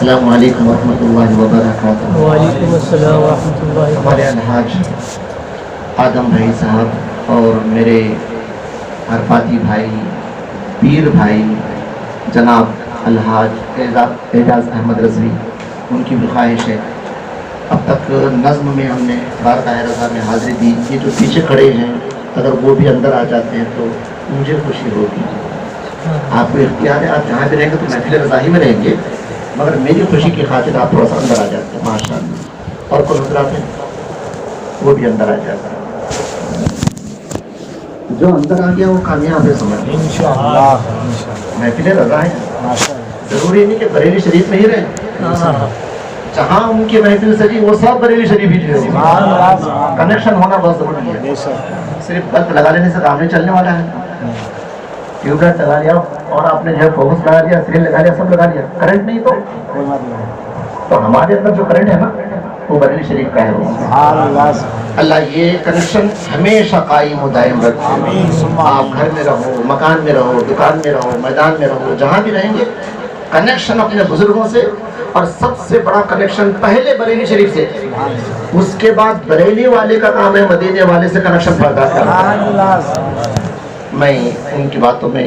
السلام علیکم ورحمۃ اللہ وبرکاتہ۔ وعلیکم السلام ورحمۃ اللہ وبرکاتہ۔ ہمارے الحاج آدم بھائی صاحب اور میرے عرفاتی بھائی پیر بھائی جناب الحاج اعجاز احمد رضوی، ان کی بھی خواہش ہے اب تک نظم میں ہم نے بارگاہ رضا میں حاضری دی۔ یہ جو پیچھے کھڑے ہیں اگر وہ بھی اندر آ جاتے ہیں تو مجھے خوشی ہوگی۔ آپ کو اختیار ہے، آپ جہاں بھی رہیں گے تو محفل رضا ہی میں رہیں گے، مگر میری خوشی کی خاطر آپ تھوڑا سا اندر آ جاتے ہیں ماشاء اللہ۔ اور کوئی حضرات ہیں وہ بھی اندر آ جاتا ہے، جو اندر آ گیا وہ کامیاب ہے سمجھ لیں انشاءاللہ۔ محفل رضا ہے، ضروری نہیں کہ بریلی شریف میں ہی رہیں، جہاں ان کی محفل سجی وہ سب بریلی شریف ہی جو ہے، کنیکشن ہونا بہت ضروری ہے۔ صرف بلب لگا لینے سے کام نہیں چلنے والا ہے، ٹیوب لائٹ لگا لیا اور آپ نے جو ہے فوکس لگا لیا، سیریل لگا لیا، سب لگا لیا، کرنٹ نہیں تو ہمارے اندر جو کرنٹ ہے نا وہ بریلی شریف کا ہے۔ اللہ یہ کنیکشن ہمیشہ قائم و دائم رکھے۔ آپ گھر میں رہو، مکان میں رہو، دکان میں رہو، میدان میں رہو، جہاں بھی رہیں گے کنیکشن اپنے بزرگوں سے، اور سب سے بڑا کنیکشن پہلے بریلی شریف سے، اس کے بعد بریلی والے کا کام ہے مدینے والے سے کنیکشن پیدا کرنا۔ میں ان کی باتوں میں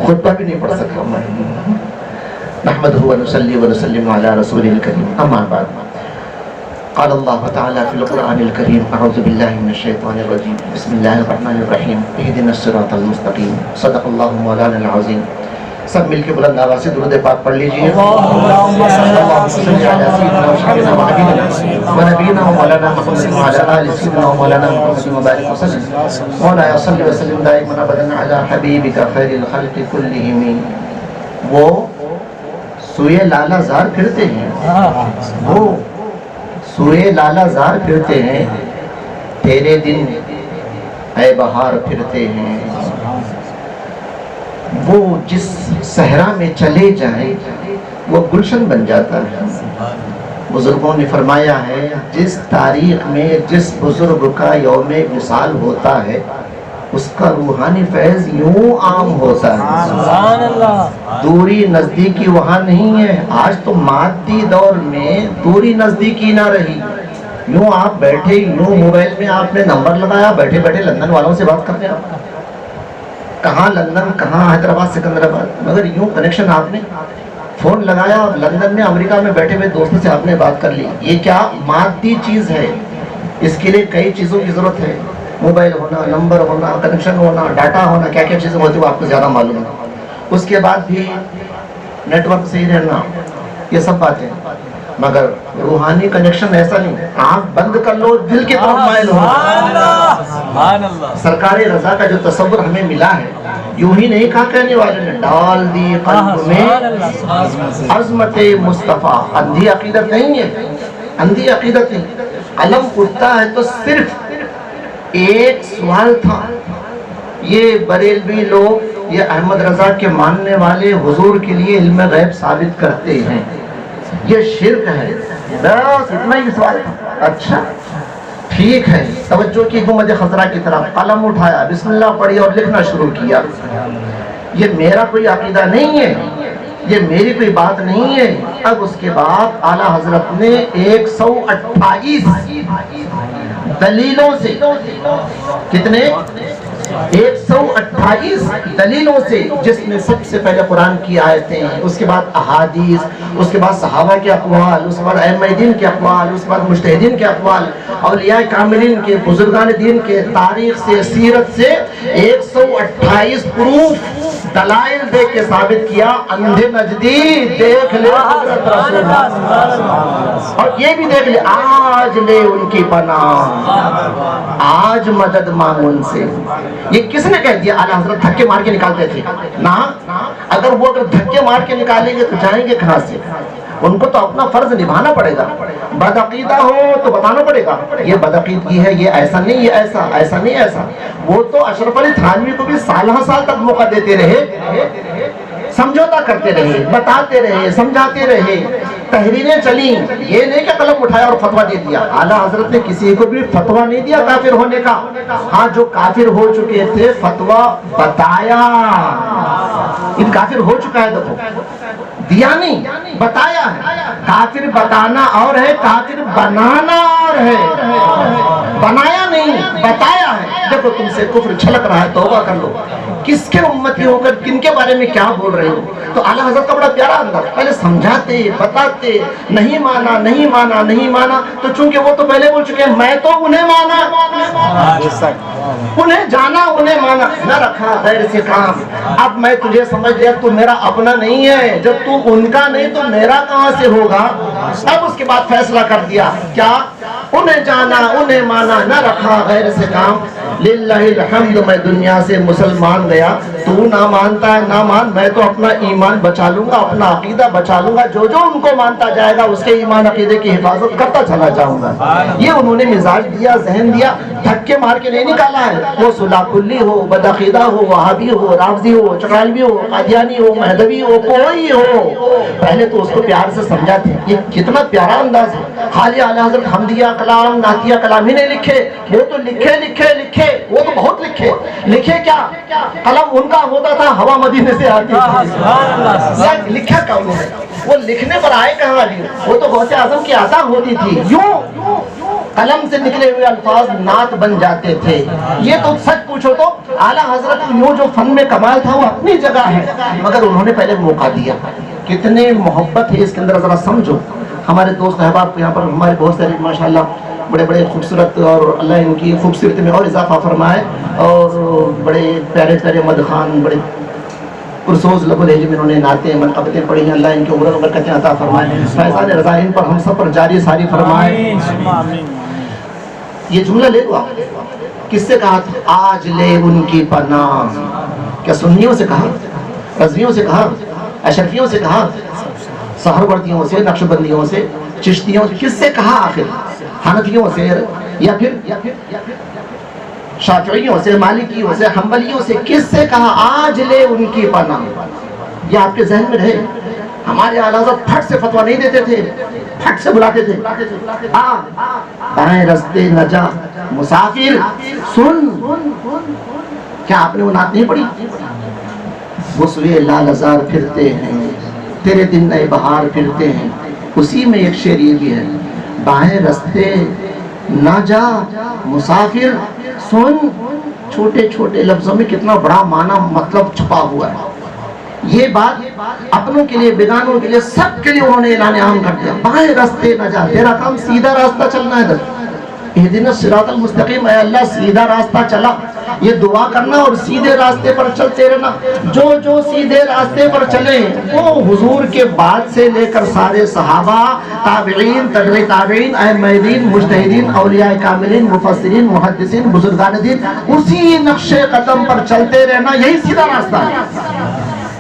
خطبہ بھی نہیں پڑھ سکتا ہوں۔ نحمدہ و نصلی و نسلم علی رسولہ الکریم، اما بعد، قال اللہ تعالی فی القرآن الکریم اعوذ باللہ من الشیطان الرجیم بسم اللہ الرحمن الرحیم اہدنا الصراط المستقیم صدق اللہ مولانا العظیم۔ سب مل کے بلند آواز سے درود پاک پڑھ لیجئے۔ اللہم صلی علی سیدنا و شفیعنا و حبیبنا و نبینا و مولانا محمد و علی آل سیدنا و مولانا محمد و بارک وسلم۔ مولا صلی وسلم دائما ابدا علی حبیبک خیر الخلق کلہم۔ وہ سوئے لالا زار پھرتے ہیں، وہ سوئے لالا زار پھرتے ہیں، تیرے دن اے بہار پھرتے ہیں۔ وہ جس صحرا میں چلے جائیں وہ گلشن بن جاتا ہے۔ بزرگوں نے فرمایا ہے جس تاریخ میں جس بزرگ کا یوم وصال ہوتا ہے اس کا روحانی فیض یوں عام ہوتا ہے، دوری نزدیکی وہاں نہیں ہے۔ آج تو مادی دور میں دوری نزدیکی نہ رہی، یوں آپ بیٹھے، یوں موبائل میں آپ نے نمبر لگایا، بیٹھے بیٹھے لندن والوں سے بات کرتے ہیں، کہاں لندن، کہاں حیدرآباد، سکندرآباد، مگر یوں کنیکشن آپ نے فون لگایا، لندن میں، امریکہ میں بیٹھے ہوئے دوستوں سے آپ نے بات کر لی۔ یہ کیا مادی چیز ہے، اس کے لیے کئی چیزوں کی ضرورت ہے، موبائل ہونا، نمبر ہونا، کنیکشن ہونا، ڈاٹا ہونا، کیا کیا چیزیں ہوتی ہیں وہ آپ کو زیادہ معلوم ہے۔ اس کے بعد بھی نیٹ ورک صحیح رہنا، یہ سب باتیں، مگر روحانی کنیکشن ایسا نہیں۔ آنکھ بند کر لو، دل کی طرف مائل ہو۔ سرکار رضا کا جو تصور ہمیں ملا ہے، یوں ہی نہیں کہا کہنے والے نے، ڈال دی قلب میں عظمت مصطفیٰ۔ اندھی عقیدت نہیں ہے، اندھی عقیدت نہیں۔ قلم اٹھتا ہے تو صرف ایک سوال تھا، یہ بریلوی لوگ، یہ احمد رضا کے ماننے والے حضور کے لیے علم غیب ثابت کرتے ہیں، یہ شرک ہے، بس اتنا ہی سوال تھا۔ اچھا ٹھیک ہے، توجہ کی گنبد خضرا کی طرف، قلم اٹھایا، بسم اللہ پڑھی اور لکھنا شروع کیا۔ یہ میرا کوئی عقیدہ نہیں ہے، یہ میری کوئی بات نہیں ہے۔ اب اس کے بعد اعلیٰ حضرت نے 128 دلیلوں سے، کتنے؟ 128 دلیلوں سے، جس میں سب سے پہلے قرآن کی آیتیں، اس کے بعد احادیث، اس کے بعد صحابہ کے اقوال، اس کے بعد ائمہ دین کے اقوال، اس کے بعد مجتہدین کے اقوال، اولیاء کاملین کے، بزرگان دین کے، تاریخ سے، سیرت سے 128 پروف، دلائل دے کے ثابت کیا، اندھے نجدی دیکھ لے حضرت رسول اللہ، اور یہ بھی دیکھ لے آج لے ان کی پناہ، آج مدد مانگ ان سے۔ یہ کس نے کہہ دیا؟ اعلیٰ حضرت دھکے مار کے نکالتے تھے نا، اگر وہ دھکے مار کے نکالیں گے تو جائیں گے کہاں سے؟ ان کو تو اپنا فرض نبھانا پڑے گا۔ بدعقیدہ ہو تو بتانا پڑے گا یہ بدعقیدگی ہے، یہ ایسا نہیں، یہ ایسا، ایسا نہیں ایسا۔ وہ تو اشرف علی تھانوی کو بھی سالہ سال تک موقع دیتے رہے، سمجھوتا کرتے رہے، بتاتے رہے، سمجھاتے رہے، تحریریں چلیں، یہ نہیں کہ قلم اٹھایا اور فتویٰ دے دیا۔ اعلیٰ حضرت نے کسی کو بھی فتویٰ نہیں دیا کافر ہونے کا، ہاں جو کافر ہو چکے تھے فتویٰ بتایا، ان کافر ہو چکا ہے دیکھو، دیا نہیں، بتایا ہے۔ کافر بتانا اور ہے، کافر بنانا اور ہے. بنایا نہیں، بتایا ہے. دیکھو تم سے کفر چھلک رہا ہے، توبہ کر لو. کس کے امتی ہو کر کن کے بارے میں کیا بول رہے ہو؟ تو اعلیٰ حضرت کا بڑا پیارا انداز، پہلے سمجھاتے بتاتے، نہیں مانا نہیں مانا نہیں مانا. تو چونکہ وہ تو پہلے بول چکے ہیں میں تو انہیں مانا، انہیں جانا انہیں مانا، نہ رکھا غیر سے کام. اب میں تجھے سمجھ لیا تو میرا اپنا نہیں ہے، جب تو ان کا نہیں تو میرا کہاں سے ہوگا؟ اب اس کے بعد فیصلہ کر دیا کیا؟ انہیں جانا انہیں مانا، نہ رکھا غیر سے کام. للہ الحمد میں دنیا سے مسلمان گیا، تو نہ مانتا ہے نہ مان، میں تو اپنا ایمان بچا لوں گا، اپنا عقیدہ بچا لوں گا. جو جو ان کو مانتا جائے گا اس کے ایمان عقیدے کی حفاظت کرتا چلا جاؤں گا. یہ انہوں نے مزاج دیا، ذہن دیا، دھکے مار کے نہیں نکالا ہے. وہ صلح کلی ہو، بدعقیدہ ہو، وہابی ہو، رافضی ہو، چٹرالوی ہو، قادیانی ہو، مہدوی ہو، کوئی ہو، پہلے تو اس کو پیار سے سمجھاتے. یہ کتنا پیارا انداز ہے. خالی اعلیٰ حضرت حمدیہ کلام نعتیہ کلام ہی نہیں لکھے، وہ تو لکھے لکھے لکھے، وہ تو بہت لکھے. لکھے کیا؟ قلم ان کا ہوتا تھا، ہوا مدینے سے آتی تھی. لکھا کیا انہوں نے؟ وہ لکھنے پر آئے کہاں علی؟ وہ تو غوث اعظم کی عطا ہوتی تھی. یوں قلم سے نکلے ہوئے الفاظ نعت بن جاتے تھے. یہ تو سچ پوچھو تو اعلیٰ حضرت یوں جو فن میں کمال تھا وہ اپنی جگہ ہے، مگر انہوں نے پہلے موقع دیا. کتنے محبت ہے اس کے اندر، ذرا سمجھو. ہمارے دوست احباب یہاں پر ہمارے بہت سارے ماشاءاللہ بڑے بڑے خوبصورت، اور اللہ ان کی خوبصورتی میں اور اضافہ فرمائے، اور بڑے پیارے پیارے مدخان، بڑے پرسوز لب العلم میں انہوں نے نعتیں منقبتیں پڑھی ہیں. اللہ ان کے عمر و برکتیں عطا فرمائے. فیضان رضا ان پر ہم سب پر جاری ساری فرمائے. یہ جملہ لے لو آپ. کس سے کہا تھا؟ آج لے ان کی پناہ. کیا سنیوں سے کہا؟ رضویوں سے کہا؟ اشرفیوں سے کہا؟ سہروردیوں سے، نقشبندیوں سے، چشتیوں سے؟ کس سے کہا آخر؟ حنفیوں سے یا پھر شافعیوں سے، مالکیوں سے، حنبلیوں سے؟ کس سے کہا آج لے ان کی پناہ؟ یہ آپ کے ذہن میں رہے. ہمارے اعلیٰ حضرت پھٹ سے فتویٰ نہیں دیتے تھے، پھٹ سے بلاتے تھے. دائیں رستے نہ جا مسافر سن. کیا آپ نے وہ نعت نہیں پڑھی؟ مسوے لال ازار پھرتے ہیں، تیرے دن نئے بہار پھرتے ہیں. اسی میں ایک شعر یہ بھی ہے، بائیں رستے نہ جا مسافر سن. چھوٹے چھوٹے لفظوں میں کتنا بڑا معنی مطلب چھپا ہوا ہے. یہ بات اپنوں کے لیے، بیگانوں کے لیے، سب کے لیے انہوں نے اعلان عام کر دیا. بائیں رستے نہ جا، تیرا کام سیدھا راستہ چلنا ہے. اہدنا الصراط المستقیم، اے اللہ سیدھا راستہ چلا. یہ دعا کرنا اور سیدھے راستے پر چلتے رہنا. جو جو سیدھے راستے پر چلے وہ حضور کے بعد سے لے کر سارے صحابہ، تابعین، تبع تابعین، ائمہ دین، مجتہدین، اولیاء کاملین، مفسرین، محدثین، بزرگان دین، اسی نقش قدم پر چلتے رہنا. یہی سیدھا راستہ ہے.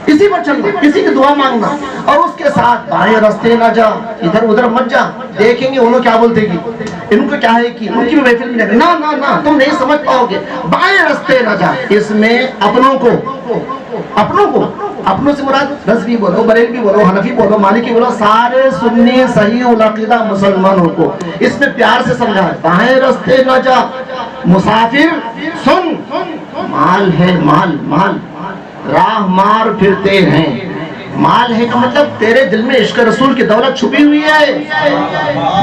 اسی پر چلنا، کسی کی دعا مانگنا، اور اس کے ساتھ بائیں راستے نہ جا، ادھر ادھر مت جا. دیکھیں گے انہوں کیا بولتے گی، ان کو کیا ہے کہ ان کی بھی محفل میں جائے. نہ تم نہیں سمجھ پاؤ گے. بائیں راستے نہ جا، اس میں اپنوں سے مراد رضوی بولو، بریلوی بولو، حنفی بولو، مالکی بولو، سارے سنی صحیح العقیدہ مسلمانوں کو اس میں پیار سے سمجھا ہے. بائیں راستے نہ جا مسافر سن. مال ہے مال راہ مار پھرتے ہیں. مال ہے کا مطلب تیرے دل میں عشق رسول کی دولت چھپی ہوئی ہے،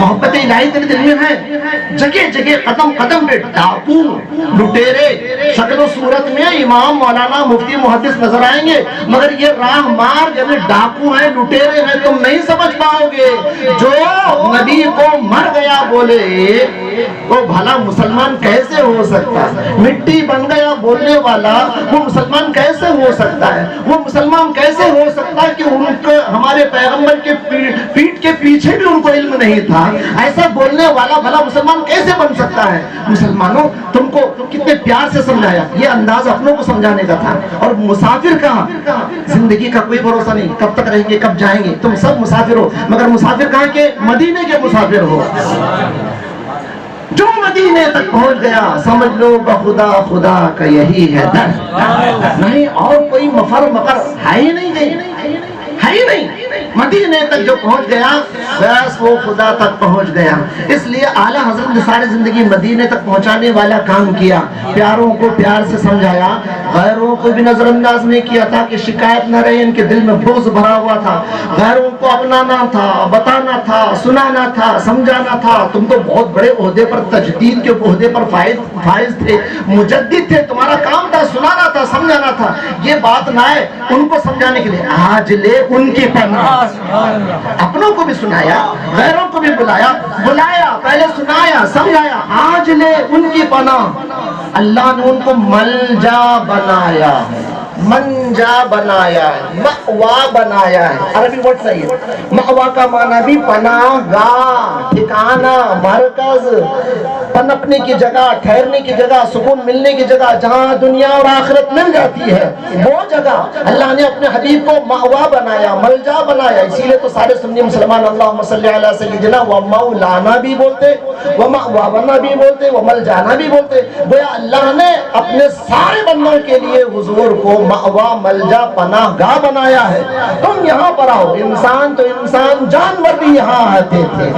محبت الہی تیرے دل میں ہے. جگہ جگہ قدم قدم پہ ڈاکو لٹیرے شکل و صورت میں امام، مولانا، مفتی، محدث نظر آئیں گے، مگر یہ راہ مار یعنی ڈاکو ہیں، لٹیرے ہیں. تم نہیں سمجھ پاؤ گے. جو نبی کو مر گیا بولے وہ بھلا مسلمان کیسے ہو سکتا ہے؟ مٹی بن گیا بولنے والا وہ مسلمان کیسے ہو سکتا ہے؟ وہ مسلمان کیسے ہو سکتا ہے کہ ان کو ہمارے پیغمبر کے پیٹ کے پیچھے بھی ان کو علم نہیں تھا؟ ایسا بولنے والا بھلا مسلمان کیسے بن سکتا ہے؟ مسلمانوں تم کو کتنے پیار سے سمجھایا. یہ انداز اپنوں کو سمجھانے کا تھا. اور مسافر کہاں؟ زندگی کا کوئی بھروسہ نہیں، کب تک رہیں گے، کب جائیں گے. تم سب مسافر ہو، مگر مسافر کہاں کے؟ مدینے کے مسافر ہو. جو مدینے تک پہنچ گیا سمجھ لو بخدا خدا کا یہی ہے در. نہیں اور کوئی مفر مقر ہے ہی نہیں، ہے ہی نہیں. مدینے تک جو پہنچ گیا بس وہ خدا تک پہنچ گیا. اس لیے اعلیٰ حضرت نے ساری زندگی مدینے تک پہنچانے والا کام کیا. پیاروں کو پیار سے سمجھایا, غیروں کو بھی نظر انداز نہیں کیا تاکہ شکایت نہ رہے. ان کے دل میں بغض بھرا ہوا تھا, غیروں کو اپنانا تھا, بتانا تھا, سنانا تھا, سمجھانا تھا. تم تو بہت بڑے عہدے پر, تجدید کے عہدے پر فائز تھے, مجدد تھے, تمہارا کام تھا سنانا تھا, سمجھانا تھا. یہ بات نہ ہے ان کو سمجھانے کے لیے. آج لے ان کی پناہ, اپنوں کو بھی سنایا, غیروں کو بھی بلایا, پہلے سنایا, سمجھایا. آج لے ان کی پناہ. اللہ نے ان کو ملجا بنایا ہے, منجا بنایا ہے, مأوا بنایا ہے. عربی ورڈ صحیح ہے. مأوا کا معنی بھی پناہ گاہ, ٹھکانہ, مرکز, پنپنے کی جگہ, ٹھہرنے کی جگہ, سکون ملنے کی جگہ, جہاں دنیا اور آخرت مل جاتی ہے. وہ جگہ اللہ نے اپنے حبیب کو مأوا بنایا, ملجا بنایا. اسی لیے تو سارے سنی مسلمان اللہم صلی علی سیدنا و مولانا بھی بولتے, و مأوانا بھی بولتے, و ملجانا بھی بولتے. گویا اللہ نے اپنے سارے بندوں کے لیے حضور کو مأوا, ملجا, پناہ گاہ بنایا ہے. تم یہاں پر آؤ. انسان تو انسان, جانور بھی یہاں آتے تھے,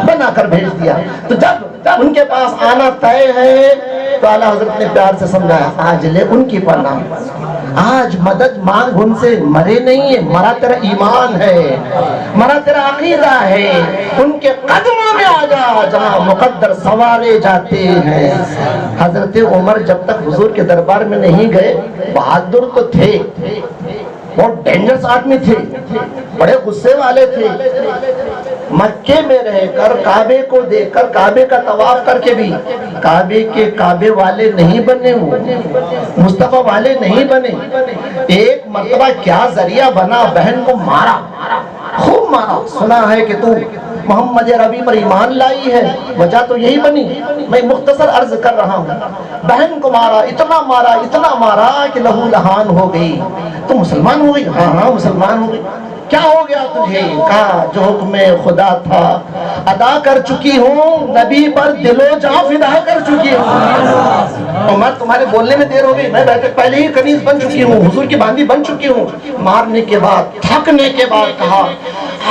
بنا کر بھیج دیا. تو جب ان کے پاس آنا طے ہے تو اعلیٰ حضرت نے پیار سے سمجھایا, آج لے ان کی پناہ. آج مدد مانگ ان سے, مرے نہیں ہے, مرا تیرا ایمان ہے, مرا تیرا عقیدہ ہے. ان کے قدموں میں آ جا جہاں مقدر سوارے جاتے ہیں. حضرت عمر جب تک حضور کے دربار میں نہیں گئے, بہادر تو تھے, بہت ڈینجرس آدمی تھے, بڑے غصے والے تھے. مکے میں رہ کر, کعبے کو دیکھ کر, کعبے کا طواف کر کے بھی کعبے کے کعبے والے نہیں بنے, وہ مصطفیٰ والے نہیں بنے. ایک مرتبہ کیا ذریعہ بنا, بہن کو مارا, خوب مارا. سنا ہے کہ تو محمد ربی پر ایمان لائی ہے, وجہ تو یہی بنی. میں مختصر عرض کر رہا ہوں. بہن کو مارا, اتنا مارا, اتنا مارا کہ لہو لہان ہو گئی. تو مسلمان ہو گئی؟ ہاں ہاں مسلمان ہو گئی. کیا ہو گیا تجھے؟ کہا جو حکم خدا تھا ادا کر چکی ہوں, نبی پر دل و جاں فدا کر چکی ہوں. عمر تمہارے بولنے میں دیر ہو گئی, میں بیٹھک پہلے ہی کنیز بن چکی ہوں, حضور کی باندھی بن چکی ہوں. مارنے کے بعد, تھکنے کے بعد کہا,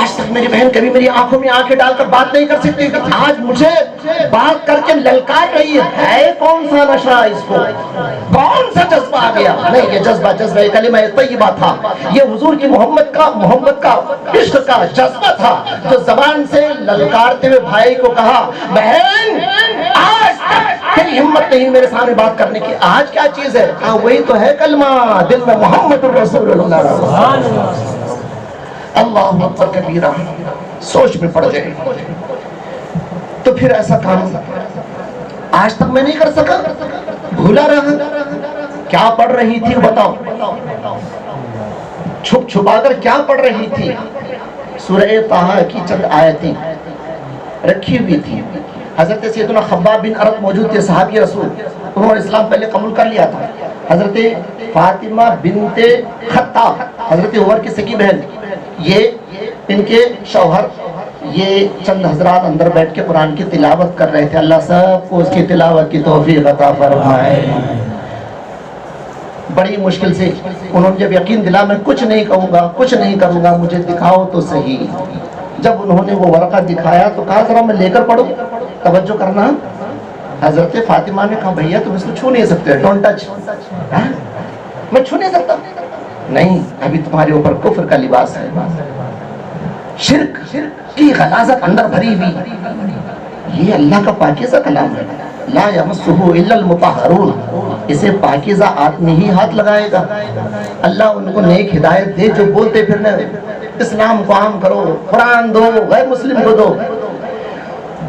آج تک میری بہن کبھی میری آنکھوں میں آنکھیں ڈال کر بات نہیں کر سکتی, آج مجھے بات کر کے للکار رہی ہے. کون سا نشہ اس کو, کون سا جذبہ آ گیا؟ نہیں, یہ جذبہ کلمہ طیبہ تھا, یہ حضور کی محمد کا عشق کا جذبہ تھا. جو زبان سے للکارتے ہوئے بھائی کو کہا, بہن آج تک تیری ہمت نہیں میرے سامنے بات کرنے کی, آج کیا چیز ہے؟ وہی تو ہے کلمہ, دل میں محمد رسول اللہ. اللہ اکبر کبیرہ, سوچ میں پڑ گئے. تو پھر ایسا کام آج تک میں نہیں کر سکا, بھولا رہا. کیا پڑھ رہی تھی بتاؤ, چھپ چھپا کر کیا پڑھ رہی تھی؟ سورہ طٰہٰ کی چند آیتیں رکھی ہوئی تھی. حضرت سیدنا خباب بن ارت موجود تھے, صحابی رسول, انہوں نے اسلام پہلے قبول کر لیا تھا. حضرت فاطمہ بنت خطاب, حضرت عمر کی سگی بہن, یہ ان کے شوہر, یہ چند حضرات اندر بیٹھ کے قرآن کی تلاوت کر رہے تھے. اللہ سب کو اس کی تلاوت کی توفیق عطا فرمائے. بڑی مشکل سے انہوں نے جب یقین دلا میں کچھ نہیں کہوں گا, کچھ نہیں کروں گا, مجھے دکھاؤ تو صحیح. جب انہوں نے وہ ورقہ دکھایا تو کہا ذرا میں لے کر پڑھوں, توجہ کرنا. حضرت فاطمہ نے کہا بھیا تم اس کو چھو نہیں سکتے, ڈونٹ ٹچ. میں چھو نہیں سکتا, نہیں, ابھی تمہارے اوپر کفر کا لباس ہے, شرک کی غلاظت اندر بھری ہوئی. یہ اللہ کا پاکیزہ کلام ہے, لا یمسہ الا المطہرون, اسے پاکیزہ آدمی ہی ہاتھ لگائے گا. اللہ ان کو نیک ہدایت دے جو بولتے پھرنے, اسلام کو عام کرو, قرآن دو, غیر مسلم کو دو.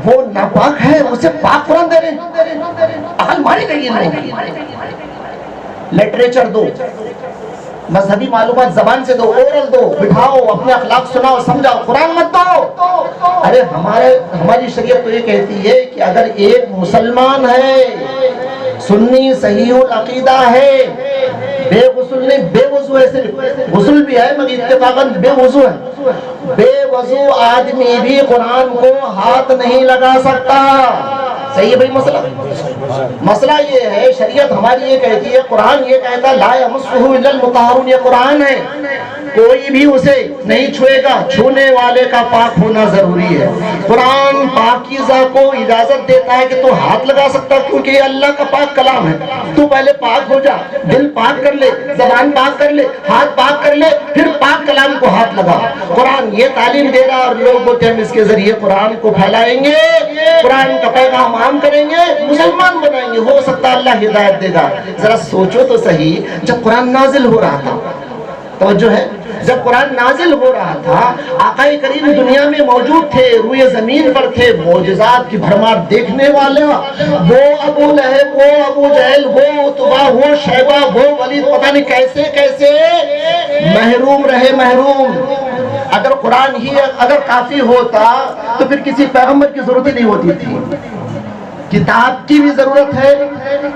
وہ ناپاک ہے, اسے پاک قرآن دے رہے, عقل ماری گئی ہے. لٹریچر دو, مذہبی معلومات زبان سے دو, اورل دو, بٹھاؤ, اپنے اخلاق سناؤ, سمجھاؤ, قرآن مت دو. ارے ہماری شریعت تو یہ کہتی ہے کہ اگر ایک مسلمان ہے, سنی صحیح العقیدہ ہے, بے غسل نہیں, بے وضو ہے, صرف غسل بھی ہے مگر اتفاقاً بے وضو ہے, بے وضو آدمی بھی قرآن کو ہاتھ نہیں لگا سکتا. صحیح ہے بھائی مسئلہ؟ مسئلہ یہ ہے, شریعت ہماری یہ کہتی ہے, قرآن یہ کہتا ہے لا یمسہ الا المطہرون, یہ قرآن ہے. کوئی بھی اسے نہیں چھوئے گا، چھونے والے کا پاک ہونا ضروری ہے۔ قرآن پاکیزہ کو اجازت دیتا ہے کہ تو ہاتھ لگا سکتا ہے، کیونکہ یہ اللہ کا پاک کلام ہے۔ تو پہلے پاک ہو جا، دل پاک کر لے، زبان پاک کر لے، ہاتھ پاک کر لے، پھر پاک کلام کو ہاتھ لگا۔ قرآن یہ تعلیم دے رہا اور لوگ بولتے ہیں ہم اس کے ذریعے قرآن کو پھیلائیں گے، قرآن کا پیغام عام کریں گے، مسلمان بنائیں گے۔ ہو سکتا ہے اللہ ہدایت دے گا۔ ذرا سوچو تو صحیح، جب قرآن نازل ہو رہا تھا، توجہ ہے، جب قرآن نازل ہو رہا تھا، آقا کریم دنیا میں موجود تھے، روئے زمین پر تھے، معجزات کی بھرمار دیکھنے والے، وہ ابو لہب، وہ ابو جہل، وہ عتبہ، وہ شیبہ، وہ ولید، پتہ نہیں کیسے کیسے محروم رہے، محروم۔ اگر قرآن ہی اگر کافی ہوتا تو پھر کسی پیغمبر کی ضرورت ہی نہیں ہوتی تھی۔ کتاب کی بھی ضرورت ہے،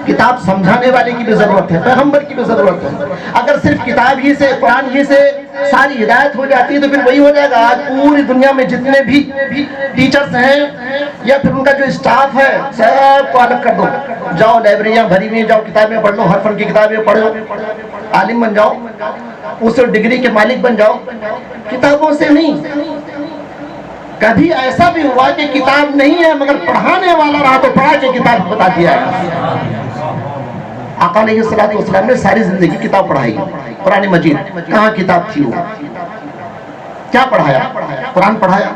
کتاب سمجھانے والے کی بھی ضرورت ہے، پیغمبر کی بھی ضرورت ہے۔ اگر صرف کتاب ہی سے، قرآن ہی سے ساری ہدایت ہو جاتی تو پھر وہی ہو جائے گا۔ آج پوری دنیا میں جتنے بھی ٹیچرز ہیں یا پھر ان کا جو اسٹاف ہے، سب کو الگ کر دو، جاؤ لائبریریاں بھری ہوئی، جاؤ کتابیں پڑھ لو، ہر فن کی کتابیں پڑھو، عالم بن جاؤ، اس ڈگری کے مالک بن جاؤ، کتابوں سے نہیں۔ کبھی ایسا بھی ہوا کہ کتاب نہیں ہے مگر پڑھانے والا رہا تو پڑھا کے کتاب بتا دیا ہے۔ آقا علیہ السلام نے ساری زندگی کتاب پڑھائی، قرآن مجید کہاں کتاب تھی؟ وہ کیا پڑھایا؟ قرآن پڑھایا،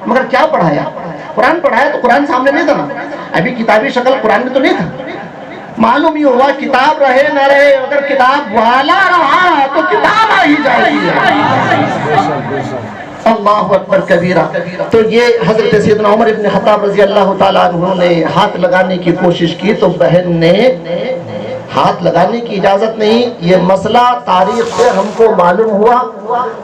مگر کیا پڑھایا؟ قرآن پڑھایا تو قرآن سامنے نہیں تھا نا، ابھی کتابی شکل قرآن میں تو نہیں تھا۔ معلوم یہ ہوا کتاب رہے نہ رہے، اگر کتاب والا رہا تو کتاب آ ہی جائے گی۔ اللہ اکبر کبیرہ۔ تو یہ حضرت سیدنا عمر ابن خطاب رضی اللہ تعالیٰ عنہ نے ہاتھ لگانے کی کوشش کی تو بہن نے ہاتھ لگانے کی اجازت نہیں۔ یہ مسئلہ تاریخ سے ہم کو معلوم ہوا،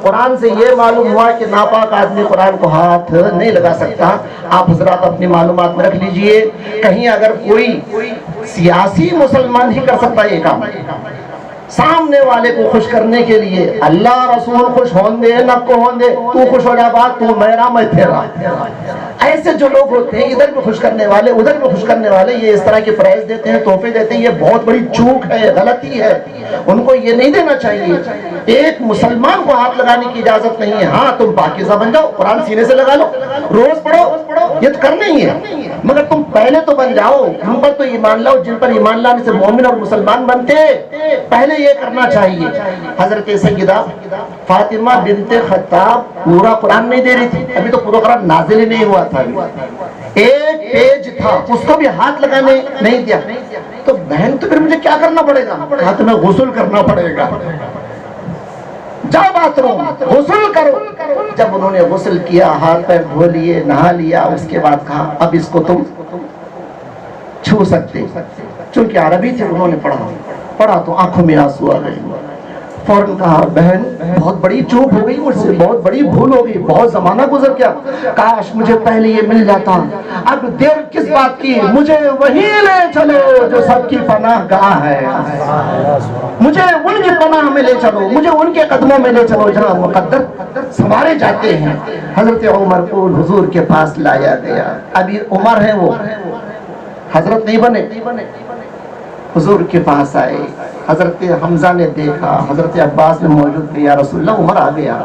قرآن سے یہ معلوم ہوا کہ ناپاک آدمی قرآن کو ہاتھ نہیں لگا سکتا۔ آپ حضرات اپنی معلومات میں رکھ لیجئے، کہیں اگر کوئی سیاسی مسلمان ہی کر سکتا ہے یہ کام، سامنے والے کو خوش کرنے کے لیے، اللہ رسول خوش ہون دے نہ کو ہون دے، تو خوش ہو جا بات، تو میرا میں تیرا، ایسے جو لوگ ہوتے ہیں ادھر بھی خوش کرنے والے ادھر بھی خوش کرنے والے، یہ اس طرح کے پرائز دیتے ہیں، تحفے دیتے ہیں، یہ بہت بڑی چوک ہے، غلطی ہے، ان کو یہ نہیں دینا چاہیے۔ ایک مسلمان کو ہاتھ لگانے کی اجازت نہیں ہے۔ ہاں تم پاکیزہ بن جاؤ، قرآن سینے سے لگا لو، روز پڑھو، یہ تو کرنا ہی ہے، مگر تم پہلے تو بن جاؤ، ہم پر تو ایمان لاؤ، جن پر ایمان لانے سے مومن اور مسلمان بنتے، پہلے یہ کرنا چاہیے۔ حضرت سیدہ فاطمہ بنت خطاب پورا قرآن نہیں دے رہی تھی، ابھی تو پورا قرآن نازل ہی نہیں ہوا تھا، ایک پیج تھا، اس کو بھی ہاتھ لگانے نہیں دیا۔ تو بہن تو پھر مجھے کیا کرنا پڑے گا؟ کہا تمہیں غسل کرنا پڑے گا، جاؤ بات روم غسل کرو۔ جب انہوں نے غسل کیا، ہاتھ پیر دھو لیے، نہا لیا، اس کے بعد کہا اب اس کو تم چھو سکتے، چونکہ عربی تھے، انہوں نے پڑھا تو آنکھوں میں آنسو آ گئے۔ فوراً کہا بہن بہت بڑی چوک ہو گئی مجھ سے، بہت بڑی بھول ہو گئی، بہت زمانہ گزر گیا، کاش مجھے پہلے یہ مل جاتا، اب دیر کس بات کی، مجھے وہی لے چلو جو سب کی پناہ گاہ ہے، مجھے ان کی پناہ میں لے چلو، مجھے ان کے قدموں میں لے چلو جہاں مقدر سنوارے جاتے ہیں۔ حضرت عمر کو حضور کے پاس لایا گیا، ابھی عمر ہے، وہ حضرت نہیں بنے، حضور کے پاس آئے، حضرت حمزہ نے دیکھا، حضرت عباس نے موجود تھے، یا رسول اللہ عمر آ گیا،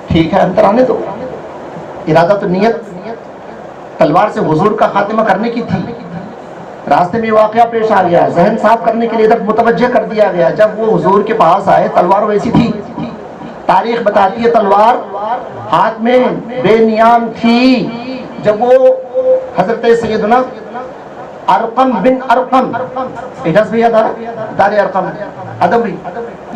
ٹھیک ہے اندر آنے دو۔ ارادہ تو نیت تلوار سے حضور کا خاتمہ کرنے کی تھی، راستے میں واقعہ پیش آ گیا، ذہن صاف کرنے کے لیے ادھر متوجہ کر دیا گیا۔ جب وہ حضور کے پاس آئے تلوار ویسی تھی، تاریخ بتاتی ہے تلوار ہاتھ میں بے نیام تھی۔ جب وہ حضرت سیدنا ارقم بن ارقم، اجاز بھی یاد آ رہا، دار ارقم ادبی،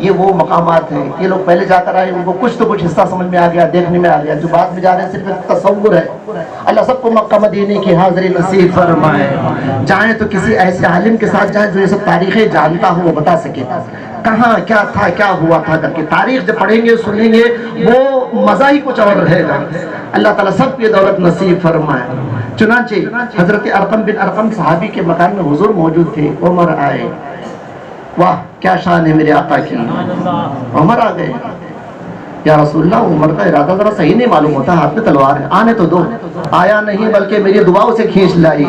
یہ وہ مقامات ہیں، یہ لوگ پہلے جا کر آئے، ان کو کچھ تو کچھ حصہ سمجھ میں آ گیا، دیکھنے میں آ گیا، جو بعد میں جا رہے ہیں صرف تصور ہے۔ اللہ سب کو مکہ مدینے کی حاضری نصیب فرمائے، جائیں تو کسی ایسے عالم کے ساتھ جائیں جو یہ سب تاریخیں جانتا ہو، وہ بتا سکے کہاں کیا تھا، کیا ہوا تھا کر کے۔ تاریخ جب پڑھیں گے سنیں گے وہ مزہ ہی کچھ اور رہے گا۔ اللہ تعالیٰ سب کی دولت نصیب فرمائے۔ چنانچہ حضرت ارقم بن ارقم صحابی کے مکان میں حضور موجود تھے، عمر آئے، واہ کیا شان ہے میرے آقا کی، عمر آ گئے۔ یا رسول اللہ عمر کا ارادہ ذرا صحیح نہیں معلوم ہوتا، ہاتھ میں تلوار ہے، آنے تو دو۔ آیا نہیں بلکہ میری دعا اسے کھینچ لائی۔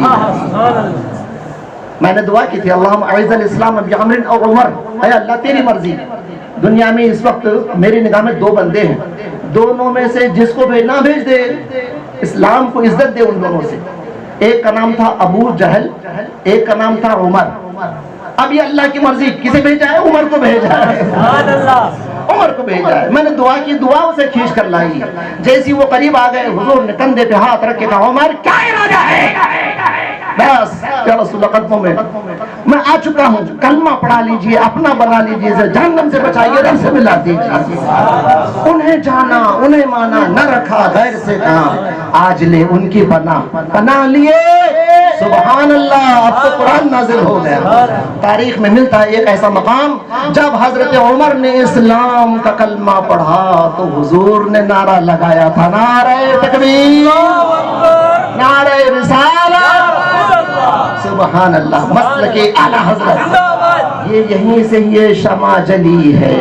میں نے دعا کی تھی اللہم اعز الاسلام بعمر او عمر، اے اللہ تیری مرضی، دنیا میں اس وقت میری نگاہ میں دو بندے ہیں, دونوں میں سے جس کو بھیجنا بھیج دے, اسلام کو عزت دے ان دونوں سے. ایک کا نام تھا ابو جہل, ایک کا نام تھا عمر. اب یہ اللہ کی مرضی, کسے بھیجا ہے؟ عمر کو بھیجا ہے, عمر کو بھیجا ہے. میں نے دعا کی, دعا اسے کھینچ کر لائی. جیسی وہ قریب آ گئے, حضور نے کندھے پہ ہاتھ رکھ کے کہا, عمر کیا ارادہ ہے؟ بس یا رسول اللہ, قدموں میں آ چکا ہوں, کلمہ پڑھا لیجئے, اپنا بنا لیجئے, جہنم سے بچائیے, رب سے ملا دیجئے. انہیں جانا, انہیں مانا, نہ رکھا غیر سے کہاں, آج لے ان کی پناہ لیے. سبحان اللہ, اب تو قرآن نازل ہو گیا. تاریخ میں ملتا ہے ایک ایسا مقام, جب حضرت عمر نے اسلام کا کلمہ پڑھا تو حضور نے نعرہ لگایا تھا, نعرہ تکبیر, نعرہ رسالت. سبحان اللہ, مسلک اعلیٰ حضرت, یہ یہیں سے یہ شمع جلی ہے,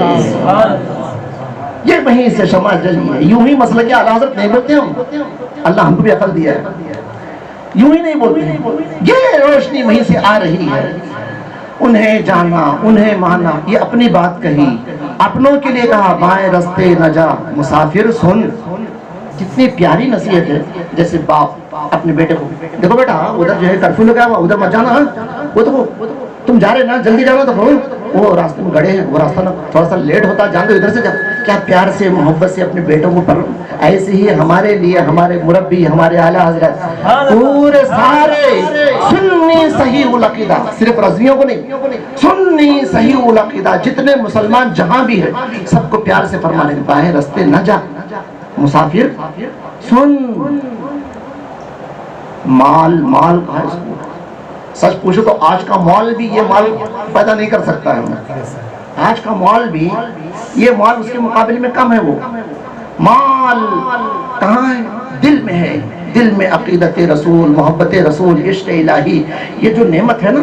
یہ وہیں سے شمع جلی ہے. یوں ہی مسلک اعلیٰ حضرت نہیں بولتے ہم, اللہ ہم کو بھی عقل دیا ہے, یوں ہی نہیں بولتے. یہ روشنی وہیں سے آ رہی ہے. انہیں جانا, انہیں مانا, یہ اپنی بات کہی, اپنوں کے لیے کہا, بائیں رستے نہ جا مسافر سن. کتنی پیاری نصیحت ہے. جیسے باپ اپنے بیٹے کو, دیکھو بیٹا ادھر جو ہے کرفیو لگا ہوا, ادھر مت جانا, وہ تو تم جا رہے نا, جلدی جانا, تو وہ راستے میں گڑے ہیں, وہ راستہ نا تھوڑا سا لیٹ ہوتا, جان دو ادھر سے جا. کیا پیار سے محبت سے اپنے بیٹوں کو پر. ایسے ہی ہمارے لیے ہمارے مربی, ہمارے اعلیٰ حضرت پورے سارے سنی صحیح العقیدہ, صرف رضویوں کو نہیں, سنی صحیح العقیدہ جتنے مسلمان جہاں بھی ہیں, سب کو پیار سے فرمانے, بائیں رستے نہ جا مسافر سن. مال کہا ہے اس کو, سچ پوچھو تو آج کا مال بھی یہ مال پیدا نہیں کر سکتا ہے. آج کا مال بھی یہ مال اس کے مقابلے میں کم ہے. وہ مال کہاں ہے؟ دل میں ہے. دل میں عقیدت رسول, محبت رسول, عشق الہی, یہ جو نعمت ہے نا,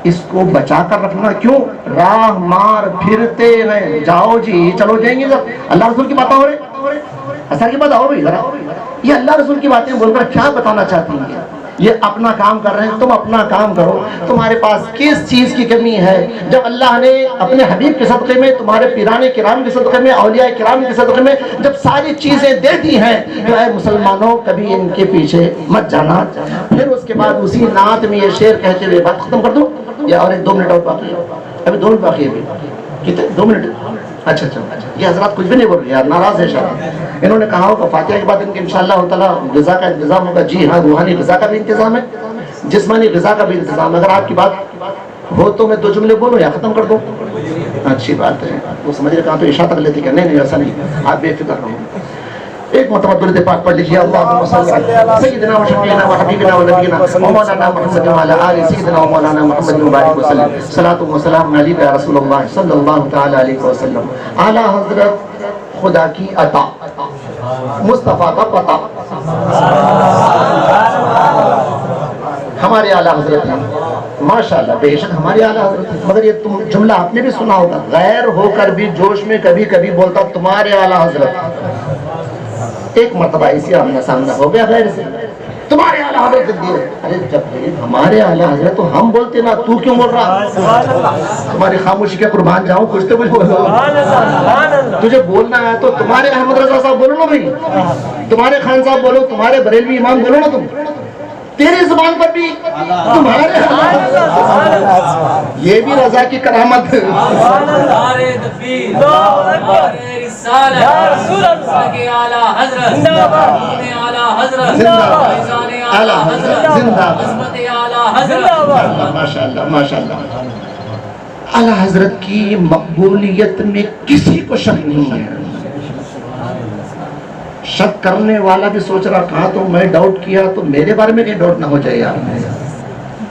اس کو بچا کر رکھنا. کیوں راہ مار پھرتے ہیں, جاؤ جی چلو جائیں گے. اللہ رسول کی باتیں ہو رہی, اثر کی بات آؤ بھائی ذرا, یہ اللہ رسول کی باتیں بول کر کیا بتانا چاہتی ہیں؟ یہ اپنا کام کر رہے ہیں, تم اپنا کام کرو. تمہارے پاس کس چیز کی کمی ہے؟ جب اللہ نے اپنے حبیب کے صدقے میں, تمہارے پیران کرام کے صدقے میں, اولیاء کرام کے صدقے میں جب ساری چیزیں دے دی ہیں, تو اے مسلمانوں کبھی ان کے پیچھے مت جانا. پھر اس کے بعد اسی نعت میں یہ شعر کہتے ہوئے بات ختم کر دوں, یا اور ایک 2 منٹ اور باقی ہے, ابھی 2 منٹ باقی ہے. کتنے 2 منٹ؟ اچھا, یہ حضرات کچھ بھی نہیں بول رہے یار, ناراض ہے شاید. انہوں نے کہا ہوگا فاتحہ کے بعد ان کے انشاءاللہ تعالی غذا کا انتظام ہوگا. جی ہاں, روحانی غذا کا بھی انتظام ہے, جسمانی غذا کا بھی انتظام. اگر آپ کی بات ہو تو میں 2 جملے بولوں یا ختم کر دوں؟ اچھی بات ہے. وہ سمجھ رہے کہاں تو عشاء تک لیتے کہ نہیں ایسا نہیں, آپ بے فکر رہو. ایک مرتبہ درود پاک پڑھ لیجیے. اللہم صلی علی سیدنا و شفیعنا و حبیبنا و نبینا و مولانا محمد و علی آل سیدنا و مولانا محمد مبارک وسلم. صلاۃ و سلام علیک یا رسول اللہ صلی اللہ تعالی علیہ وسلم. اعلیٰ حضرت خدا کی عطا, مصطفیٰ کا پتہ, ہمارے اعلیٰ حضرت ہیں ماشاءاللہ, بے شک ہمارے اعلیٰ حضرت ہیں. مگر یہ تم جملہ آپ نے بھی سنا ہوگا, غیر ہو کر بھی جوش میں کبھی کبھی بولتا تمہارے اعلیٰ حضرت. ایک مرتبہ اسی آمنا سامنا ہو گیا غیر سے, تمہارے اعلیٰ حضرت دیے. ارے جب ہمارے اعلیٰ حضرت تو ہم بولتے نا, تو کیوں بول رہا؟ تمہاری خاموشی کے قربان جاؤں, کچھ تو کچھ بولو. تجھے بولنا ہے تو تمہارے احمد رضا صاحب بولو نا بھائی, تمہارے خان صاحب بولو, تمہارے بریلوی امام بولو نا. تم تیری زبان پر بھی تمہارے, یہ بھی رضا کی کرامت. ماشاءاللہ اعلیٰ حضرت کی مقبولیت میں کسی کو شک نہیں ہے. شک کرنے والا بھی سوچ رہا کہا تو میں ڈاؤٹ کیا تو میرے بارے میں کہیں ڈاؤٹ نہ ہو جائے یار.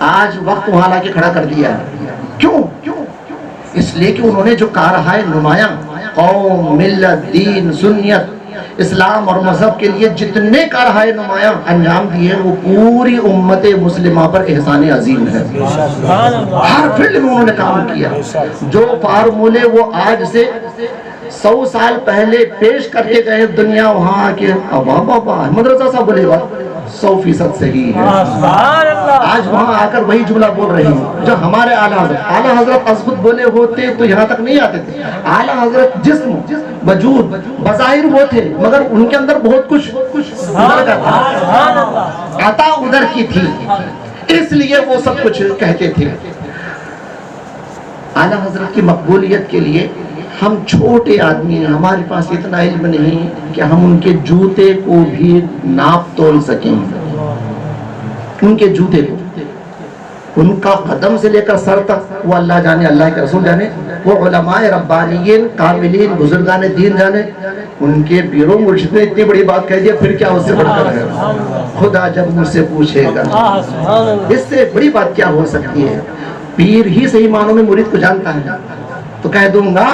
آج وقت وہاں لا کے کھڑا کر دیا. کیوں؟ اس لیے کہ انہوں نے جو کہا رہا ہے نمایاں, قوم, ملت, دین, سنیت, اسلام اور مذہب کے لیے جتنے کہا رہا ہے نمایاں انجام دیے, وہ پوری امت مسلمہ پر احسان عظیم ہے. ہر فیلڈ میں انہوں نے کام کیا. جو فارمولے وہ آج سے 100 سال پہلے پیش کر کے گئے دنیا وہاں کے بابا احمد رضا صاحب بولے بات 100% صحیح ہے. آج وہاں آ کر وہی جملہ بول رہی ہوں جو ہمارے اعلیٰ حضرت از خود بولے ہوتے تو یہاں تک نہیں آتے تھے. اعلیٰ حضرت جسم وجود بظاہر وہ تھے مگر ان کے اندر بہت کچھ ادھر کا تھا، عطا ادھر کی تھی، اس لیے وہ سب کچھ کہتے تھے. اعلیٰ حضرت کی مقبولیت کے لیے ہم چھوٹے آدمی ہیں، ہمارے پاس اتنا علم نہیں کہ ہم ان کے جوتے کو بھی ناپ تول سکیں. ان کے جوتے کو، ان کا قدم سے لے کر سر تک وہ اللہ جانے، اللہ کے رسول جانے، وہ علماء ربانیین کاملین بزرگان دین جانے. ان کے پیروں مرشد نے اتنی بڑی بات کہہ دیا، پھر کیا اس سے بڑھ کر ہے؟ خدا جب مجھ سے پوچھے گا اس سے بڑی بات کیا ہو سکتی ہے. پیر ہی صحیح معنوں میں مرید کو جانتا ہے تو کہہ دوں گا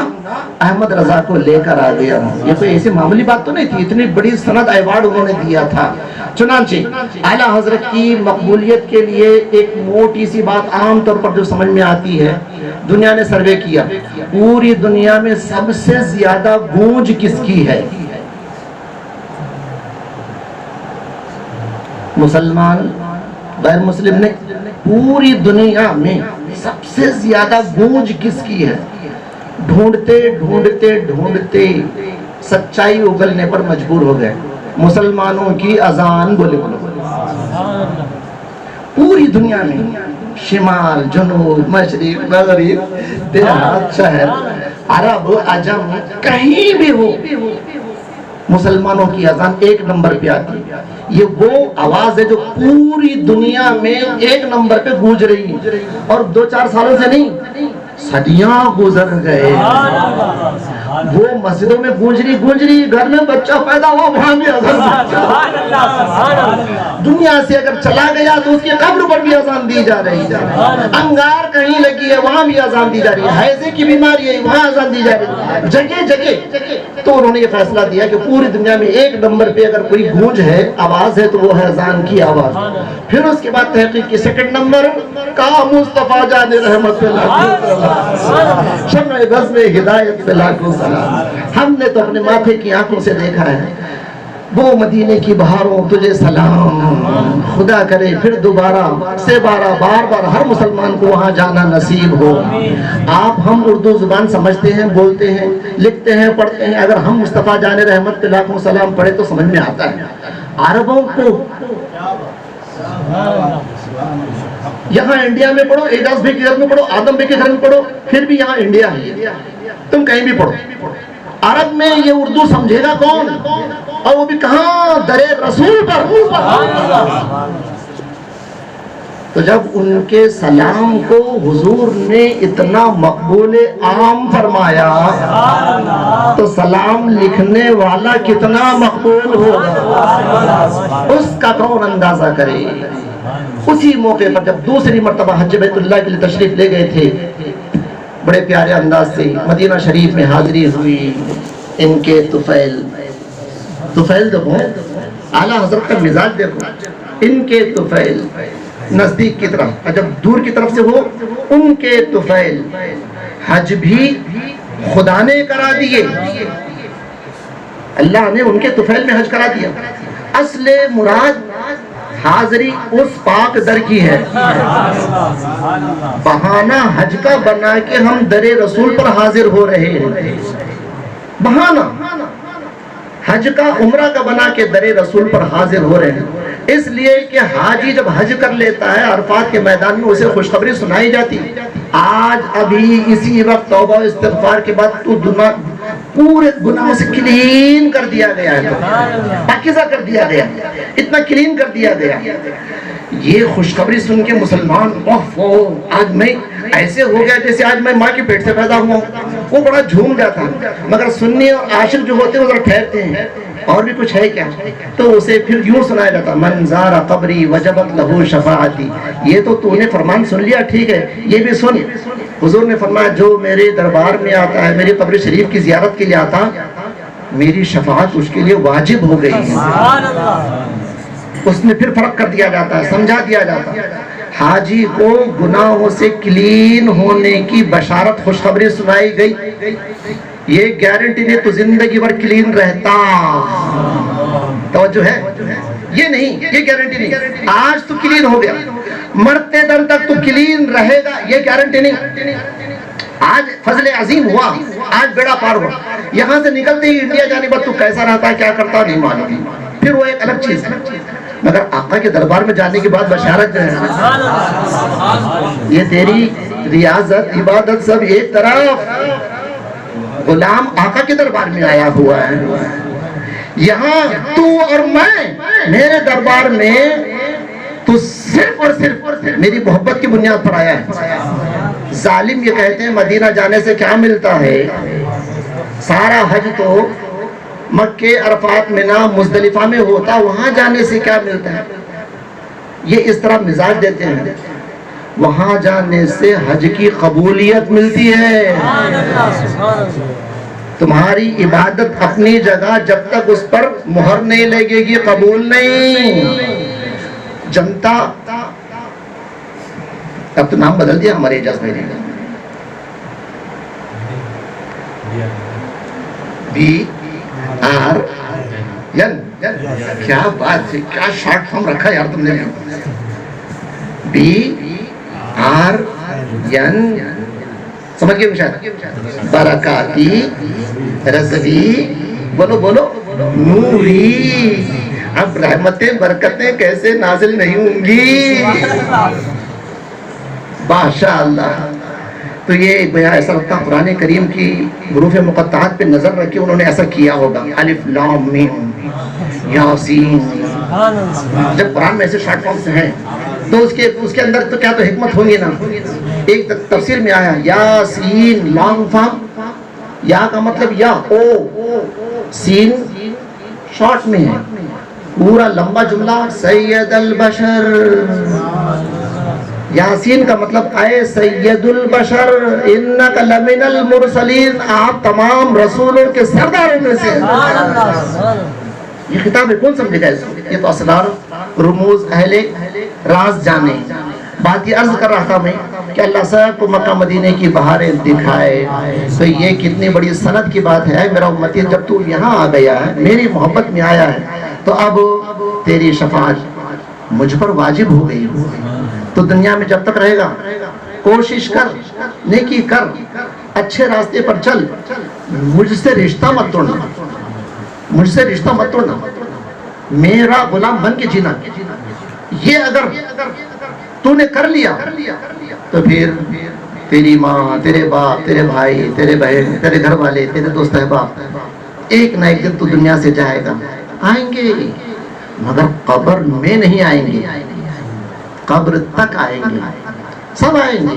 احمد رضا کو لے کر آ گیا. یہ کوئی ایسی معمولی بات تو نہیں تھی، اتنی بڑی سند ایوارڈ انہوں نے دیا تھا. چنانچہ اعلیٰ حضرت کی مقبولیت کے لیے ایک موٹی سی بات عام طور پر جو سمجھ میں آتی ہے، دنیا نے سروے کیا، پوری دنیا میں سب سے زیادہ گونج کس کی ہے؟ مسلمان غیر مسلم نے؟ پوری دنیا میں سب سے زیادہ گونج کس کی ہے؟ ڈھونڈتے ڈھونڈتے ڈھونڈتے سچائی اگلنے پر مجبور ہو گئے. مسلمانوں کی اذان بولے پوری دنیا میں، شمال جنوب مشرق مغرب دیہات شہر عرب عجم کہیں بھی ہو، مسلمانوں کی اذان ایک نمبر پہ آتی. یہ وہ آواز ہے جو پوری دنیا میں ایک نمبر پہ گونج رہی ہے، اور 2-4 سالوں سے نہیں، صدیاں گزر گئے. وہ مسجدوں میں گونج رہی، گھر میں بچہ پیدا ہوا وہاں بھی اذان. دنیا سے اگر چلا گیا تو اس کی قبر پر بھی اذان دی جا رہی ہے. انگار کہیں لگی ہے وہاں بھی اذان دی جا رہی ہے. حیضے کی بیماری ہے وہاں اذان دی جا رہی ہے، جگہ جگہ. تو انہوں نے یہ فیصلہ دیا کہ پوری دنیا میں ایک نمبر پہ اگر کوئی گونج ہے، آواز ہے، تو وہ ہے اذان کی آواز. پھر اس کے بعد تحقیق کی سیکنڈ نمبر کا مصطفیٰ جان رحمت اللہ شمع بزم ہدایت پہ لاکھوں سلام. ہم نے تو اپنے ماتھے کی آنکھوں سے دیکھا ہے. وہ مدینے کی بہاروں تجھے سلام، خدا کرے پھر دوبارہ سے بار ہر مسلمان کو وہاں جانا نصیب ہو. آپ ہم اردو زبان سمجھتے ہیں، بولتے ہیں، لکھتے ہیں، پڑھتے ہیں. اگر ہم مصطفیٰ جان رحمت پہ لاکھوں سلام پڑھے تو سمجھ میں آتا ہے. عربوں کو یہاں انڈیا میں پڑھو، اعجاز بھائی کے گھر میں پڑھو، آدم بھائی کے گھر میں پڑھو، پھر بھی یہاں انڈیا ہے، تم کہیں بھی پڑھو. عرب میں یہ اردو سمجھے گا کون؟ اور وہ بھی کہاں؟ در رسول پر. تو جب ان کے سلام کو حضور نے اتنا مقبول عام فرمایا تو سلام لکھنے والا کتنا مقبول ہوگا اس کا کون اندازہ کرے. اسی موقع پر جب دوسری مرتبہ حج بیت اللہ کے لیے تشریف لے گئے تھے، بڑے پیارے انداز سے مدینہ شریف میں حاضری ہوئی. ان کے طفیل دیکھو، اعلیٰ حضرت کا مزاج دیکھو. ان کے طفیل نزدیک کی طرف، جب دور کی طرف سے ہو، ان کے طفیل حج بھی خدا نے کرا دیے، اللہ نے ان کے طفیل میں حج کرا دیا. اصل مراد حاضری اس پاک در کی ہے. بہانہ حج کا بنا کے ہم در رسول پر حاضر ہو رہے ہیں. بہانہ حج کا عمرہ کا بنا کے در رسول پر حاضر ہو رہے ہیں. اس لیے کہ حاجی جب حج کر لیتا ہے عرفات کے میدان میں اسے خوشخبری سنائی جاتی. آج ابھی اسی وقت توبہ استغفار کے بعد تو پورے گناہوں سے کلین کر دیا گیا ہے، پاکیزہ کر دیا گیا، اتنا کلین کر دیا گیا. یہ خوشخبری سن کے مسلمان آج میں ایسے ہو گیا جیسے آج میں ماں کے پیٹ سے پیدا ہوا. وہ بڑا جھوم جاتا. مگر سنی اور عاشق جو ہوتے ہیں وہ ذرا ٹھہرتے ہیں، اور بھی کچھ ہے کیا؟ تو اسے پھر یوں سنایا جاتا، من زار قبری وجبت لہو شفاعتی. یہ تو نے فرمان سن لیا، ٹھیک ہے، یہ بھی سن. حضور نے فرمایا جو میرے دربار میں آتا ہے، میری قبر شریف کی زیارت کے لیے آتا، میری شفاعت اس کے لیے واجب ہو گئی ہے. اس میں پھر فرق کر دیا جاتا ہے، سمجھا دیا جاتا ہے. حاجی کو گناہوں سے کلین ہونے کی بشارت خوشخبری سنائی گئی. یہ گارنٹی نہیں تو زندگی بھر کلین رہتا. توجہ ہے؟ یہ نہیں، یہ گارنٹی نہیں. آج تو کلین ہو گیا، مرتے دم تک تو کلین رہے گا، یہ گارنٹی نہیں. آج فضل عظیم ہوا، آج بیڑا پار ہوا، یہاں سے نکلتے ہی انڈیا جانے بعد تو کیسا رہتا، کیا کرتا نہیں معلوم، پھر وہ ایک الگ چیز ہے. مگر آقا کے دربار میں جانے کے بعد بشارت جو ہے، یہ تیری ریاضت عبادت سب ایک طرف، غلام آقا کے دربار میں آیا ہوا ہے. یہاں تو اور میں میرے دربار میں تو صرف اور صرف میری محبت کی بنیاد پر آیا ہے. ظالم یہ کہتے ہیں مدینہ جانے سے کیا ملتا ہے، سارا حج تو مکہ عرفات منہ مزدلفہ میں ہوتا، وہاں جانے سے کیا ملتا ہے. یہ اس طرح مزاج دیتے ہیں، وہاں جانے سے حج کی قبولیت ملتی ہے. تمہاری عبادت اپنی جگہ جب تک اس پر مہر نہیں لگے گی قبول نہیں. جنتا اب تو نام بدل دیا ہمارے اجازت میں، BRN. کیا بات ہے، کیا شارٹ فارم رکھا یار تم نے. BRN سمجھ گئے شاید، برکاتی رضوی، بولو بولو نوری. اب رحمتیں برکتیں کیسے نازل نہیں ہوں گی، ماشاء اللہ. تو یہ بیان ایسا لگتا ہے قرآن کریم کی حروف مقطعات پہ نظر رکھی انہوں نے ایسا کیا ہوگا. الف لام میم یاسین. جب قرآن میں ایسے شارٹ فارمز ہیں تو اس کے اندر تو کیا تو حکمت ہوگی نا. ایک تفسیر میں آیا یاسین لانگ فارم، یا کا مطلب یا او، سین شارٹ میں ہے، پورا لمبا جملہ سید البشر. یاسین کا مطلب اے سید البشر انک لمن المرسلین، آپ تمام رسولوں کے سرداروں میں سے. یہ خطاب ہے، کون سمجھے گا اس کو؟ یہ تو اسرار رموز اہل راز جانے. بات یہ عرض کر رہا تھا میں کہ اللہ صاحب کو مکہ مدینے کی بہاریں دکھائے، تو یہ کتنی بڑی سند کی بات ہے. میرا امتی جب تو یہاں آ گیا ہے، میری محبت میں آیا ہے، تو اب تیری شفاعت مجھ پر واجب ہو گئی. تو دنیا میں جب تک رہے گا کوشش کر، نیکی کر، اچھے راستے پر چل، مجھ سے رشتہ مت توڑنا، مجھ سے رشتہ مت توڑنا، میرا غلام بن کے جینا. یہ اگر تو نے کر لیا تو پھر تیری ماں، تیرے باپ، تیرے بھائی، تیرے بہن، تیرے گھر والے، تیرے دوست احباب ایک نہ ایک دن تو دنیا سے جائے گا. آئیں گے مگر قبر میں نہیں آئیں گے، قبر تک آئیں گے. سب آئیں گے،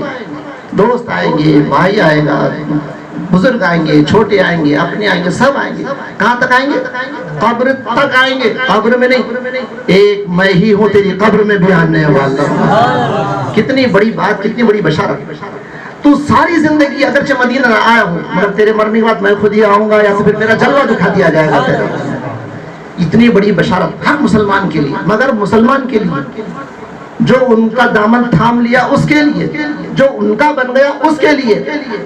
دوست آئیں گے، بھائی آئے گا، بزرگ آئیں گے، چھوٹے آئیں گے، اپنے آئیں گے، سب آئیں گے. کہاں تک آئیں گے؟ قبر تک آئیں گے، قبر میں نہیں. ایک میں ہی ہوں تیری قبر میں بھی آنے والا. کتنی بڑی بات، کتنی بڑی بشارت. تو ساری زندگی اگرچہ مدینہ نہ آیا ہوں مگر تیرے مرنے کے بعد میں خود ہی آؤں گا، یا پھر میرا جلوہ دکھا دیا جائے گا تیرا. اتنی بڑی بشارت ہر مسلمان کے لیے. مگر مسلمان کے لیے جو ان کا دامن تھام لیا اس کے لیے، جو ان کا بن گیا اس کے لیے.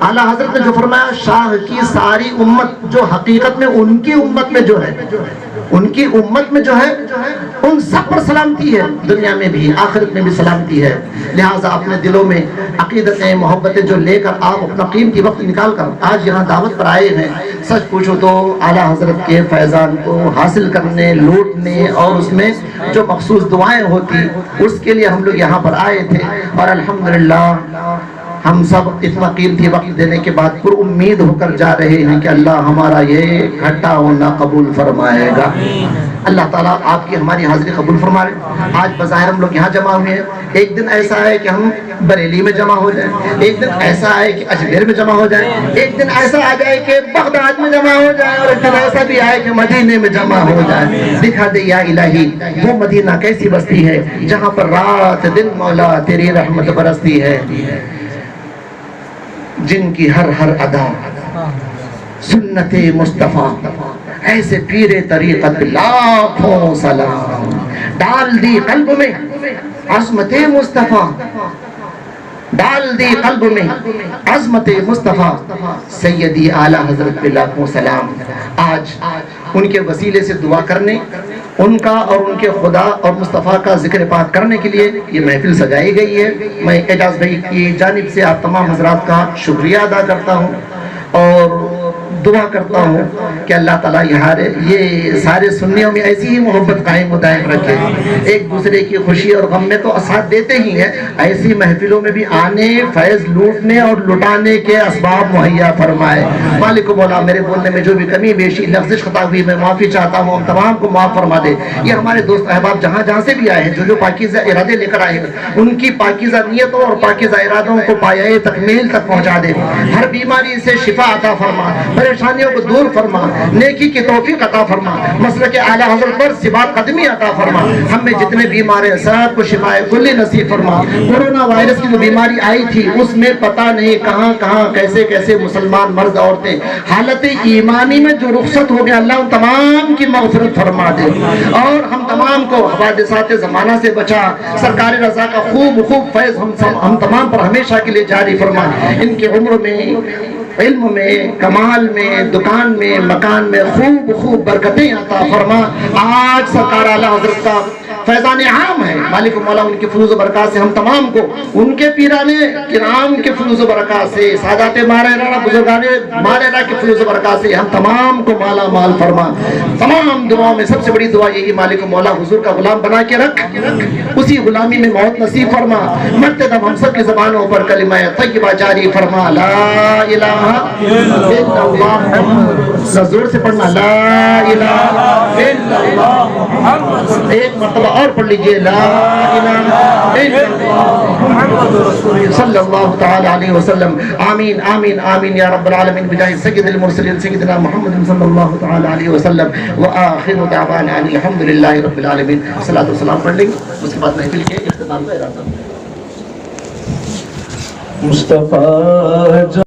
اعلیٰ حضرت نے جو فرمایا شاہ کی ساری امت جو حقیقت میں ان کی امت میں جو ہے، ان کی امت میں جو ہے ان سب پر سلامتی ہے، دنیا میں بھی آخرت میں بھی سلامتی ہے. لہٰذا اپنے دلوں میں عقیدتیں محبتیں جو لے کر آپ اپنا قیمتی وقت نکال کر آج یہاں دعوت پر آئے ہیں، سچ پوچھو تو اعلیٰ حضرت کے فیضان کو حاصل کرنے، لوٹنے اور اس میں جو مخصوص دعائیں ہوتی اس کے لیے ہم لوگ یہاں پر آئے تھے. اور الحمدللہ ہم سب اتنا قیمتی وقت دینے کے بعد پر امید ہو کر جا رہے ہیں کہ اللہ ہمارا یہ اکٹھا ہونا قبول فرمائے گا. اللہ تعالیٰ آپ کی ہماری حاضری قبول فرمائے. آج بظاہر ہم لوگ یہاں جمع ہوئے ہیں، ایک دن ایسا ہے کہ ہم بریلی میں جمع ہو جائیں، ایک دن ایسا ہے کہ اجمیر میں جمع ہو جائیں، ایک دن ایسا آ جائے کہ بغداد میں جمع ہو جائیں، اور ایک دن ایسا بھی آئے کہ مدینے میں جمع ہو جائیں. دکھا دے یا الہی وہ مدینہ کیسی بستی ہے جہاں پر رات دن مولا تیری رحمت برستی ہے، جن کی ہر ہر ادا سنت مصطفیٰ. ایسے پیر طریقت لاکھوں سلام، ڈال دی قلب میں عظمت مصطفیٰ. ڈال دی قلب میں عظمت مصطفیٰ سیدی اعلیٰ حضرت پہ لاکھوں سلام. آج ان کے وسیلے سے دعا کرنے، ان کا اور ان کے خدا اور مصطفیٰ کا ذکر پاک کرنے کے لیے یہ محفل سجائی گئی ہے. میں اعجاز بھائی کی جانب سے آپ تمام حضرات کا شکریہ ادا کرتا ہوں اور دعا کرتا ہوں کہ اللہ تعالیٰ یہ سارے سنیوں میں ایسی ہی محبت قائم و دائم رکھے. ایک دوسرے کی خوشی اور غم میں تو ساتھ دیتے ہی ہیں، ایسی محفلوں میں بھی آنے، فیض لوٹنے اور لٹانے کے اسباب مہیا فرمائے. مالک و مولا میرے بولنے میں جو بھی کمی بیشی لفظ خطا ہوئی میں معافی چاہتا ہوں، ہم تمام کو معاف فرما دے. یہ ہمارے دوست احباب جہاں جہاں سے بھی آئے ہیں، جو پاکیزہ ارادے لے کر آئے ہیں، ان کی پاکیزہ نیتوں اور پاکیزہ ارادوں کو پایۂ تکمیل تک پہنچا دے. ہر بیماری سے شفا عطا فرما، پریشانیوں کو دور فرما، نیکی کی توفیق عطا فرما، مسلک اعلیٰ حضرت پر ثبات قدمی عطا فرما. ہم میں جتنے بیمار ہیں سب کو شفائے کلی نصیب فرما. کورونا وائرس کی جو بیماری آئی تھی اس میں پتہ نہیں کہاں کہاں کیسے کیسے مسلمان مرد عورتیں حالت ایمانی میں جو رخصت ہو گیا، اللہ ان تمام کی مغفرت فرما دے اور ہم تمام کو حوادثات زمانہ سے بچا. سرکار رضا کا خوب فیض ہم تمام پر ہمیشہ کے لیے جاری فرما. ان کی عمر میں، علم میں، کمال میں، دکان میں، مکان میں خوب برکتیں عطا فرما. آج سرکار اعلیٰ حضرت کا فیضان عام ہے. مالک و مولا ان کے فیوز و برکات سے ہم تمام کو، ان کے پیرانے کرام کے فیوز و برکات سے، سادات مارینا بزرگان مارینا کے فیوز و برکات سے ہم تمام کو مالا مال فرما. تمام دعاؤں میں سب سے بڑی دعا یہی، مالک و مولا حضور کا غلام بنا کے رکھ، اسی غلامی میں موت نصیب فرما. مرتے دم ہم سب کی زبانوں پر کلمہ طیبہ جاری فرما. لا الہ الا اللہ. زور سے پڑھنا، لا الہ الا اللہ. ایک مرتبہ اور پڑھ لیجئے، لا الہ الا اللہ صلی اللہ تعالی علیہ وسلم. آمین آمین آمین یا رب العالمین بجاہ سید المرسلین سیدنا محمد صلی اللہ تعالی علیہ وسلم. وآخر دعوانا ان الحمدللہ رب العالمین. صلاۃ و سلام پڑھ لیں گے، اس کے بعد محفل کے اختتام کا ارادہ. مصطفیٰ